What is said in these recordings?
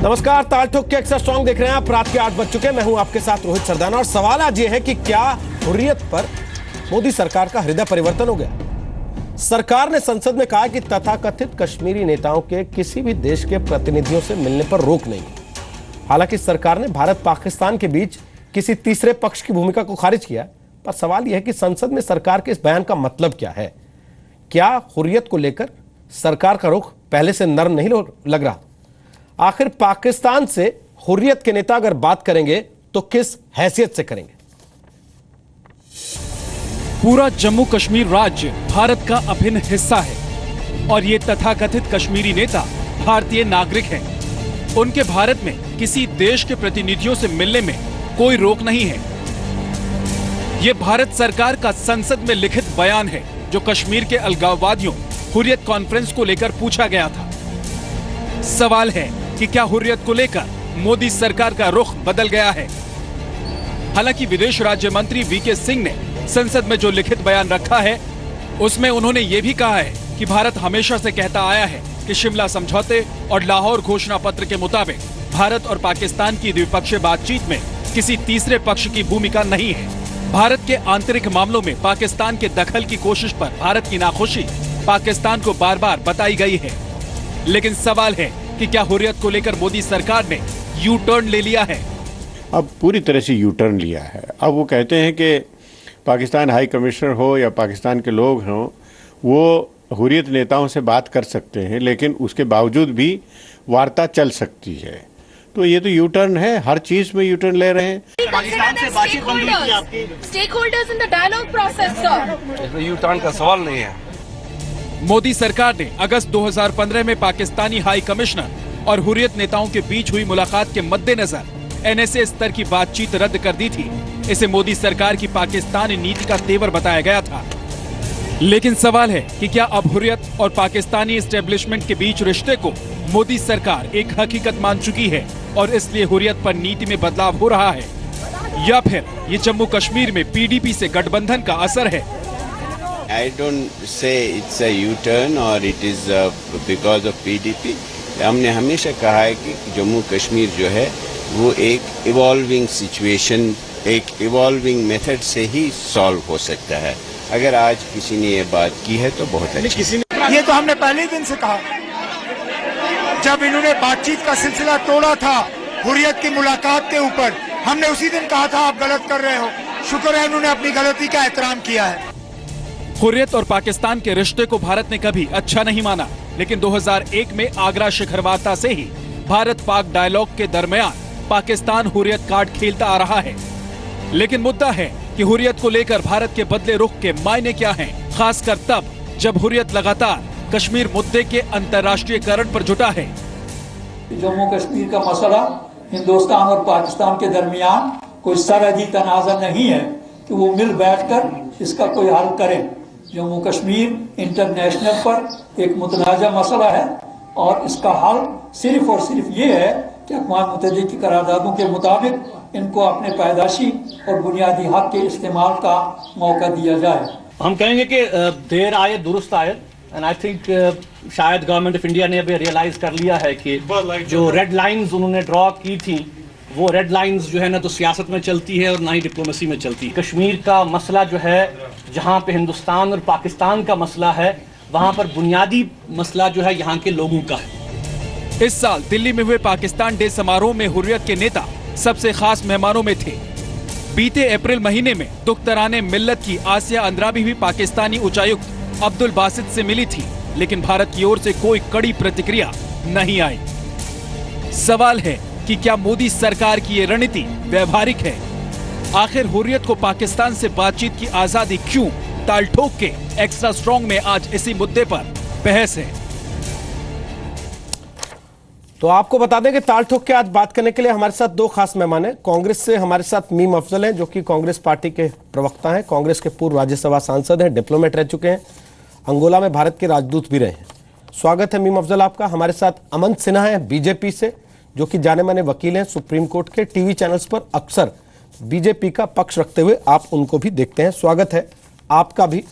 नमस्कार, ताल ठोक के एक्स्ट्रा स्ट्रॉन्ग देख रहे हैं आप। रात के 8 बज चुके हैं। मैं हूं आपके साथ रोहित सरदाना और सवाल आज ये है कि क्या हुर्रियत पर मोदी सरकार का हृदय परिवर्तन हो गया। सरकार ने संसद में कहा कि तथाकथित कश्मीरी नेताओं के किसी भी देश के प्रतिनिधियों से मिलने पर रोक नहीं। हालांकि सरकार ने भारत पाकिस्तान के बीच किसी तीसरे पक्ष की भूमिका को खारिज किया, पर सवाल यह है कि संसद में सरकार के इस बयान का मतलब क्या है। क्या हुर्रियत को लेकर सरकार का रुख पहले से नरम नहीं लग रहा। आखिर पाकिस्तान से हुर्रियत के नेता अगर बात करेंगे तो किस हैसियत से करेंगे। पूरा जम्मू कश्मीर राज्य भारत का अभिन्न हिस्सा है और ये तथाकथित कश्मीरी नेता भारतीय नागरिक हैं। उनके भारत में किसी देश के प्रतिनिधियों से मिलने में कोई रोक नहीं है। ये भारत सरकार का संसद में लिखित बयान है जो कश्मीर के अलगाववादियों हुर्रियत कॉन्फ्रेंस को लेकर पूछा गया था। सवाल है कि क्या हुर्रियत को लेकर मोदी सरकार का रुख बदल गया है। हालांकि विदेश राज्य मंत्री वीके सिंह ने संसद में जो लिखित बयान रखा है उसमें उन्होंने ये भी कहा है कि भारत हमेशा से कहता आया है कि शिमला समझौते और लाहौर घोषणा पत्र के मुताबिक भारत और पाकिस्तान की द्विपक्षीय बातचीत में किसी तीसरे पक्ष की भूमिका नहीं है। भारत के आंतरिक मामलों में पाकिस्तान के दखल की कोशिश पर भारत की नाखुशी पाकिस्तान को बार बार बताई गई है। लेकिन सवाल है कि क्या हुर्रियत को लेकर मोदी सरकार ने यू टर्न ले लिया है। अब पूरी तरह से यू टर्न लिया है। अब वो कहते हैं कि पाकिस्तान हाई कमिश्नर हो या पाकिस्तान के लोग हों, वो हुर्रियत नेताओं से बात कर सकते हैं, लेकिन उसके बावजूद भी वार्ता चल सकती है। तो ये तो यू टर्न है, हर चीज में यू टर्न ले रहे हैं। पाकिस्तान से बातचीत बंद हुई थी आपकी। Stakeholders in the dialogue process sir. इसमें यू टर्न का सवाल नहीं है। मोदी सरकार ने अगस्त 2015 में पाकिस्तानी हाई कमिश्नर और हुर्रियत नेताओं के बीच हुई मुलाकात के मद्देनजर एनएसए स्तर की बातचीत रद्द कर दी थी। इसे मोदी सरकार की पाकिस्तानी नीति का तेवर बताया गया था। लेकिन सवाल है कि क्या अब हुर्रियत और पाकिस्तानी एस्टेब्लिशमेंट के बीच रिश्ते को मोदी सरकार एक हकीकत मान चुकी है और इसलिए हुर्रियत पर नीति में बदलाव हो रहा है, या फिर ये जम्मू कश्मीर में पीडीपी से गठबंधन का असर है। I don't say it's a U-turn or it is because of PDP. हमने हमेशा कहा है कि जम्मू कश्मीर जो है वो एक इवॉल्विंग सिचुएशन, एक इवॉल्विंग मेथड से ही सॉल्व हो सकता है। अगर आज किसी ने ये बात की है तो बहुत अच्छी। ये तो हमने पहले दिन से कहा, जब इन्होंने बातचीत का सिलसिला तोड़ा था हुर्रियत की मुलाकात के ऊपर, हमने उसी दिन कहा था आप गलत कर रहे हो। शुक्र है इन्होंने अपनी गलती का एहतराम किया है। हुर्रियत और पाकिस्तान के रिश्ते को भारत ने कभी अच्छा नहीं माना, लेकिन 2001 में आगरा शिखर वार्ता से ही भारत पाक डायलॉग के दरमियान पाकिस्तान हुर्रियत कार्ड खेलता आ रहा है। लेकिन मुद्दा है कि हुर्रियत को लेकर भारत के बदले रुख के मायने क्या हैं, खासकर तब जब हुर्रियत लगातार कश्मीर मुद्दे के अंतर्राष्ट्रीयकरण पर जुटा है। जम्मू कश्मीर का मसला हिंदुस्तान और पाकिस्तान के दरमियान कोई सरहदी तनाज़ा नहीं है कि वो मिल बैठकर इसका कोई हल करें। जम्मू कश्मीर इंटरनेशनल पर एक मुतनाज़ा मसला है और इसका हल सिर्फ और सिर्फ ये है कि अक़वाम मुत्तहिदा की करारदादों के मुताबिक इनको अपने पैदाशी और बुनियादी हक के इस्तेमाल का मौका दिया जाए। हम कहेंगे कि देर आए दुरुस्त आए, एंड आई थिंक शायद गवर्नमेंट ऑफ इंडिया ने अभी रियलाइज कर लिया है कि जो रेड लाइंस उन्होंने ड्रॉ की थी वो रेड लाइंस जो है ना तो सियासत में चलती है और ना ही डिप्लोमेसी में चलती है। कश्मीर का मसला जो है, जहाँ पे हिंदुस्तान और पाकिस्तान का मसला है, वहाँ पर बुनियादी मसला जो है यहाँ के लोगों का है। इस साल दिल्ली में हुए पाकिस्तान डे समारोह में हुर्रियत के नेता सबसे खास मेहमानों में थे। बीते अप्रैल महीने में दुख्तराने मिल्लत की आसिया अंद्राबी भी पाकिस्तानी उच्चायुक्त अब्दुल बासित से मिली थी, लेकिन भारत की ओर से कोई कड़ी प्रतिक्रिया नहीं आई। सवाल है कि क्या मोदी सरकार की ये रणनीति व्यवहारिक है। आखिर हुर्रियत को पाकिस्तान से बातचीत की आजादी क्यों। ताल ठोक के एक्स्ट्रा स्ट्रॉन्ग में आज इसी मुद्दे पर बहस है। तो आपको बता दें कि ताल ठोक के आज बात करने के लिए हमारे साथ दो खास मेहमान हैं। कांग्रेस से हमारे साथ मीम अफजल हैं, जो कि कांग्रेस पार्टी के प्रवक्ता हैं, कांग्रेस के पूर्व राज्यसभा सांसद हैं, डिप्लोमेट रह चुके हैं, अंगोला में भारत के राजदूत भी रहे हैं। स्वागत है मीम अफजल आपका। हमारे साथ अमन सिन्हा है बीजेपी से, जो कि जाने माने वकील हैं, सुप्रीम कोर्ट के। टीवी चैनल्स पर अक्सर बीजेपी का पक्ष रखते हुए आप उनको भी देखते हैं। स्वागत है आपका भी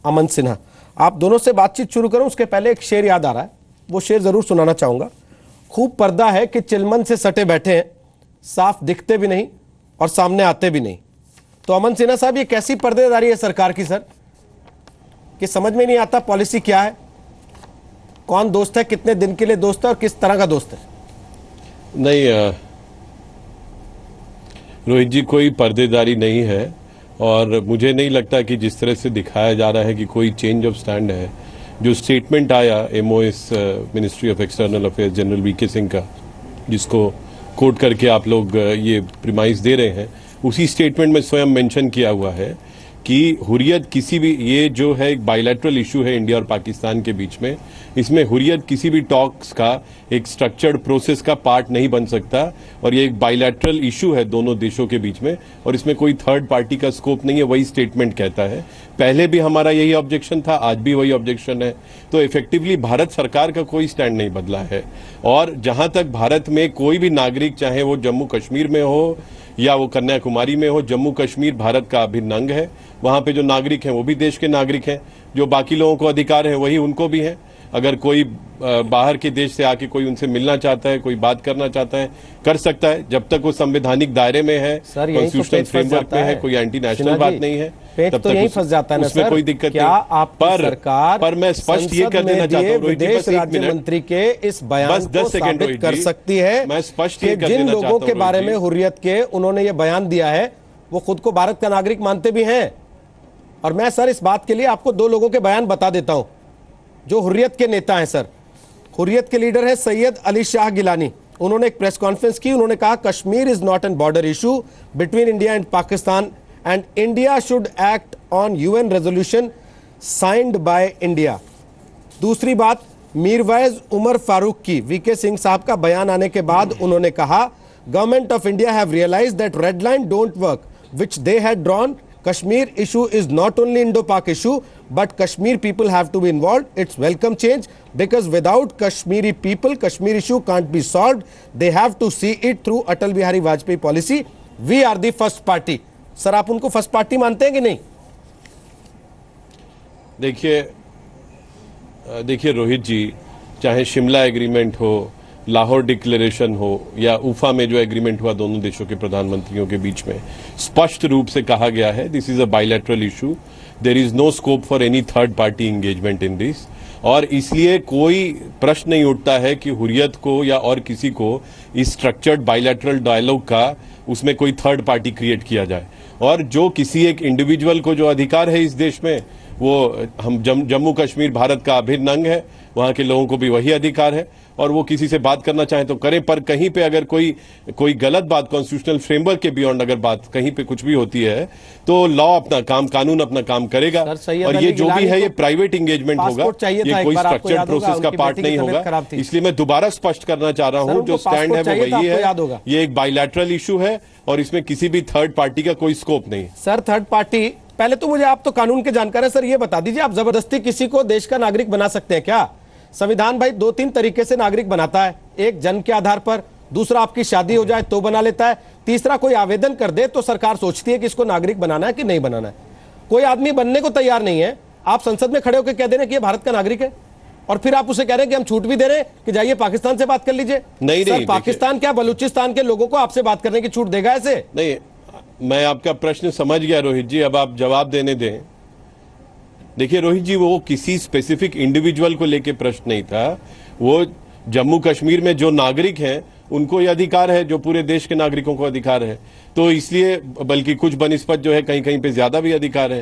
अमन सिन्हा। आप दोनों से बातचीत शुरू करूं उसके पहले एक शेर याद आ रहा है, वो शेर जरूर सुनाना चाहूंगा। खूब पर्दा है कि चिलमन से सटे बैठे हैं, साफ दिखते भी नहीं और सामने आते भी नहीं। तो अमन सिन्हा साहब, ये कैसी पर्देदारी है सरकार की सर, कि समझ में नहीं आता पॉलिसी क्या है, कौन दोस्त है, कितने दिन के लिए दोस्त है और किस तरह का दोस्त है? नहीं रोहित जी, कोई पर्देदारी नहीं है और मुझे नहीं लगता कि जिस तरह से दिखाया जा रहा है कि कोई चेंज ऑफ स्टैंड है। जो स्टेटमेंट आया MOS ministry of external affairs general VK Singh का, जिसको कोट करके आप लोग ये प्रिमाइस दे रहे हैं, उसी स्टेटमेंट में स्वयं मेंशन किया हुआ है कि हुर्रियत किसी भी, ये जो है एक बायलैटरल इशू है इंडिया और पाकिस्तान के बीच में, इसमें हुर्रियत किसी भी टॉक्स का एक स्ट्रक्चर्ड प्रोसेस का पार्ट नहीं बन सकता और ये एक बायलैटरल इशू है दोनों देशों के बीच में और इसमें कोई थर्ड पार्टी का स्कोप नहीं है, वही स्टेटमेंट कहता है। पहले भी हमारा यही ऑब्जेक्शन था, आज भी वही ऑब्जेक्शन है। तो इफेक्टिवली भारत सरकार का कोई स्टैंड नहीं बदला है और जहां तक भारत में कोई भी नागरिक, चाहे वो जम्मू कश्मीर में हो या वो कन्याकुमारी में हो, जम्मू कश्मीर भारत का अभिन्न अंग है। वहां पे जो नागरिक हैं वो भी देश के नागरिक हैं, जो बाकी लोगों को अधिकार है वही उनको भी है। अगर कोई बाहर के देश से आके कोई उनसे मिलना चाहता है, कोई बात करना चाहता है, कर सकता है, जब तक वो संवैधानिक दायरे में है, कॉन्स्टिट्यूशनल फ्रेमवर्क में है, कोई एंटी नेशनल बात नहीं है, तब तक यहीं फंस जाता है ना उसमें सर। कोई दिक्कत क्या आपकी सरकार पर मैं स्पष्ट ये कर देना चाहता हूं विदेश राज्य मंत्री के इस बयान को साबित कर सकती है, मैं स्पष्ट ये कर जिन देना लोगों के बारे में हुर्रियत के उन्होंने ये बयान दिया है वो खुद को भारत का नागरिक मानते भी हैं। और मैं सर इस बात के लिए आपको दो लोगों के बयान बता देता हूं जो हुर्रियत के नेता हैं सर। हुर्रियत के लीडर है सैयद अली शाह गिलानी। उन्होंने एक प्रेस कॉन्फ्रेंस की, उन्होंने कहा Kashmir is not an border issue between India and Pakistan and India should act on UN resolution signed by India. दूसरी बात, मीरवाइज उमर फारूक की, वीके सिंह साहब का बयान आने के बाद उन्होंने कहा government of India have realised that red line don't work which they had drawn. Kashmir issue is not only Indo-Pak issue, but Kashmir people have to be involved. It's welcome change because without Kashmiri people, Kashmir issue can't be solved. They have to see it through Atal Bihari Vajpayee policy. We are the first party. Sir आप उनको first party मानते हैं कि नहीं? देखिए रोहित जी, चाहे Shimla agreement हो, Lahore declaration हो या उफा में जो एग्रीमेंट हुआ दोनों देशों के प्रधानमंत्रियों के बीच में, स्पष्ट रूप से कहा गया है this is a bilateral issue, there is no scope for any third party engagement in this. और इसलिए कोई प्रश्न नहीं उठता है कि हुर्रियत को या और किसी को इस स्ट्रक्चर्ड बायलैटरल डायलॉग का उसमें कोई थर्ड पार्टी क्रिएट किया जाए। और जो किसी एक इंडिविजुअल को जो अधिकार है इस देश में, वो हम जम्मू कश्मीर भारत का अभिन्न अंग है, वहां के लोगों को भी वही अधिकार है और वो किसी से बात करना चाहे तो करें। पर कहीं पे अगर कोई गलत बात कॉन्स्टिट्यूशनल फ्रेमवर्क के बियॉन्ड अगर बात कहीं पे कुछ भी होती है तो लॉ अपना काम, कानून अपना काम करेगा। और ये जो भी है ये प्राइवेट एंगेजमेंट होगा, ये कोई स्ट्रक्चर्ड प्रोसेस का पार्ट नहीं होगा। इसलिए मैं दोबारा स्पष्ट करना चाह रहा हूं, जो स्टैंड है वो वही है, ये एक बायलैटरल इशू है और इसमें किसी भी थर्ड पार्टी का कोई स्कोप नहीं। सर थर्ड पार्टी, पहले तो मुझे, आप तो कानून के जानकार है सर, ये बता दीजिए आप जबरदस्ती किसी को देश का नागरिक बना सकते हैं क्या? संविधान भाई दो तीन तरीके से नागरिक बनाता है, एक जन्म के आधार पर, दूसरा आपकी शादी हो जाए तो बना लेता है, तीसरा कोई आवेदन कर दे तो सरकार सोचती है कि इसको नागरिक बनाना है कि नहीं बनाना है। कोई आदमी बनने को तैयार नहीं है, आप संसद में खड़े होकर कह दे रहे हैं कि ये भारत का नागरिक है और फिर आप उसे कह रहे हैं कि हम छूट भी दे रहे हैं कि जाइए पाकिस्तान से बात कर लीजिए। नहीं, पाकिस्तान क्या बलूचिस्तान के लोगों को आपसे बात करने की छूट देगा ऐसे? नहीं, मैं आपका प्रश्न समझ गया रोहित जी, अब आप जवाब देने दें। देखिए रोहित जी, वो किसी स्पेसिफिक इंडिविजुअल को लेके प्रश्न नहीं था, वो जम्मू कश्मीर में जो नागरिक हैं उनको ये अधिकार है जो पूरे देश के नागरिकों को अधिकार है। तो इसलिए बल्कि कुछ बनिस्पत जो है कहीं कहीं पे ज्यादा भी अधिकार है,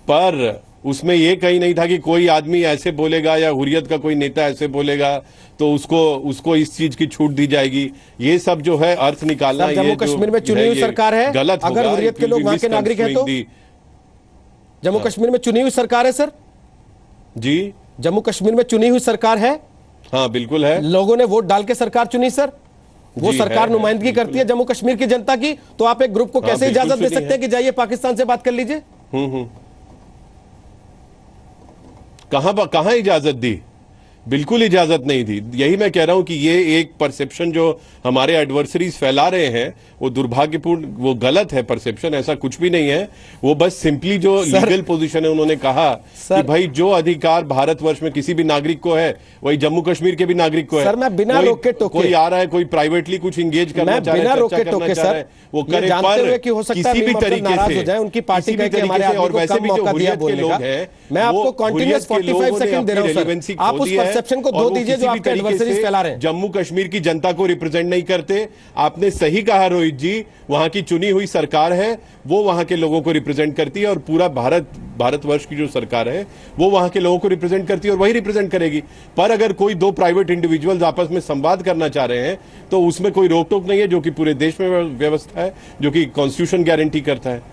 पर उसमें ये कहीं नहीं था कि कोई आदमी ऐसे बोलेगा या हुर्रियत का कोई नेता ऐसे बोलेगा तो उसको इस चीज की छूट दी जाएगी। ये सब जो है अर्थ निकालना, ये जम्मू कश्मीर में चुनी हुई सरकार है, गलत अगर हुर्रियत के लोग वहां के नागरिक हैं तो जम्मू कश्मीर में चुनी हुई सरकार है सर जी, जम्मू कश्मीर में चुनी हुई सरकार है, हाँ बिल्कुल है, लोगों ने वोट डाल के सरकार चुनी सर, वो सरकार नुमाइंदगी करती है जम्मू कश्मीर की जनता की। तो आप एक ग्रुप को कैसे इजाजत दे सकते हैं कि जाइए पाकिस्तान से बात कर लीजिए? कहां इजाजत दी? बिल्कुल इजाजत नहीं थी। यही मैं कह रहा हूं कि ये एक परसेप्शन जो हमारे एडवर्सरीज फैला रहे हैं वो दुर्भाग्यपूर्ण, वो गलत है परसेप्शन, ऐसा कुछ भी नहीं है। वो बस सिंपली जो लीगल पोजीशन है उन्होंने कहा कि भाई जो अधिकार भारतवर्ष में किसी भी नागरिक को है वही जम्मू कश्मीर के भी नागरिक को है। सर मैं बिना रोके टोके, कोई आ रहा है, कोई प्राइवेटली कुछ इंगेज करना चाह रहा है, चर्चा करना चाह रहा है, वो करे, पर किसी भी तरीके से उनकी पार्टी का और वैसे भी जो हुर्रियत के लोग हैं, मैं आपको कंटिन्यूअस 45 सेकंड दे रहा हूं सर, आप उस परसेप्शन को दो दीजिए जो आपके एडवर्सरीज फैला रहे हैं। जम्मू कश्मीर की जनता को रिप्रेजेंट नहीं करते। आपने सही कहा रोहित जी, वहां की चुनी हुई सरकार है वो वहां के लोगों को रिप्रेजेंट करती है और पूरा भारतवर्ष की जो सरकार है वो वहां के लोगों को रिप्रेजेंट करती है और वही रिप्रेजेंट करेगी। पर अगर कोई दो प्राइवेट इंडिविजुअल्स आपस में संवाद करना चाह रहे हैं तो उसमें कोई रोक टोक नहीं है, जो कि पूरे देश में व्यवस्था है, जो कि कॉन्स्टिट्यूशन गारंटी करता है।